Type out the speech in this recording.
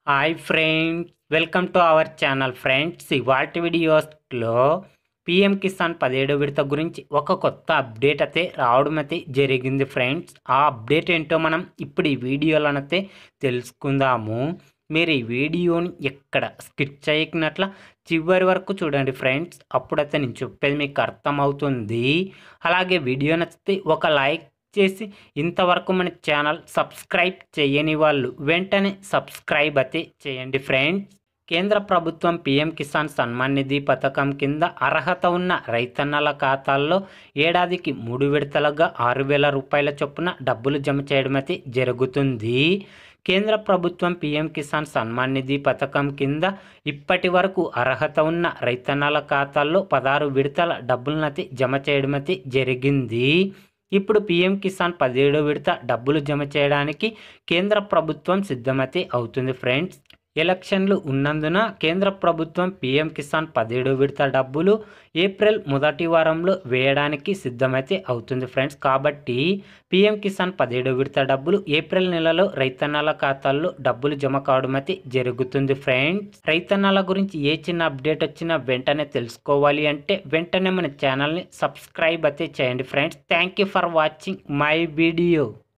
Hi friends, welcome to our channel friends. ఇవాల్టి వీడియోస్లో PM Kisan 17 విడత గురించి ఒక కొత్త అప్డేట్ అయితే రావడం అయితే జరిగింది ఫ్రెండ్స్. ఆ అప్డేట్ ఏంటో మనం ఇప్పుడు ఈ వీడియోలోనైతే తెలుసుకుందాము. మీరు ఈ వీడియోని ఎక్కడ స్కిప్ చేయకున్నట్ల చివరి వరకు చూడండి ఫ్రెండ్స్. అప్పుడైతే నేను చెప్పేది మీకు అర్థమవుతుంది. అలాగే వీడియో నచ్చితే ఒక లైక్ చేసి ఇంతవరకు మన ఛానల్ సబ్స్క్రైబ్ చేయని వాళ్ళు వెంటనే సబ్స్క్రైబ్ అయితే చేయండి ఫ్రెండ్స్. కేంద్ర ప్రభుత్వం పిఎం కిసాన్ సన్మాన్ నిధి పథకం కింద అర్హత ఉన్న రైతన్నల ఖాతాల్లో ఏడాదికి 3 విడతలుగా 6,000 రూపాయల చొప్పున డబ్బులు జమ చేయడం అయితే జరుగుతుంది. కేంద్ర ప్రభుత్వం పిఎం కిసాన్ సన్మాన్ నిధి పథకం కింద ఇప్పటి వరకు అర్హత ఉన్న రైతన్నల ఖాతాల్లో 16 విడతల డబ్బులనైతే జమ చేయడం అయితే జరిగింది. ఇప్పుడు పిఎం కిసాన్ 17 విడత డబ్బులు జమ చేయడానికి కేంద్ర ప్రభుత్వం సిద్ధమైతే అవుతుంది ఫ్రెండ్స్. ఎలక్షన్లు ఉన్నందున కేంద్ర ప్రభుత్వం పిఎం కిసాన్ 17 విడత డబ్బులు ఏప్రిల్ మొదటి వారంలో వేయడానికి సిద్ధమైతే అవుతుంది ఫ్రెండ్స్. కాబట్టి పిఎం కిసాన్ 17 విడత డబ్బులు ఏప్రిల్ నెలలో రైతన్నల ఖాతాల్లో డబ్బులు జమ కావడం అయితే జరుగుతుంది ఫ్రెండ్స్. రైతన్నల గురించి ఏ చిన్న అప్డేట్ వచ్చినా వెంటనే తెలుసుకోవాలి అంటే వెంటనే మన ఛానల్ని సబ్స్క్రైబ్ అయితే చేయండి friends. Thank you for watching my video.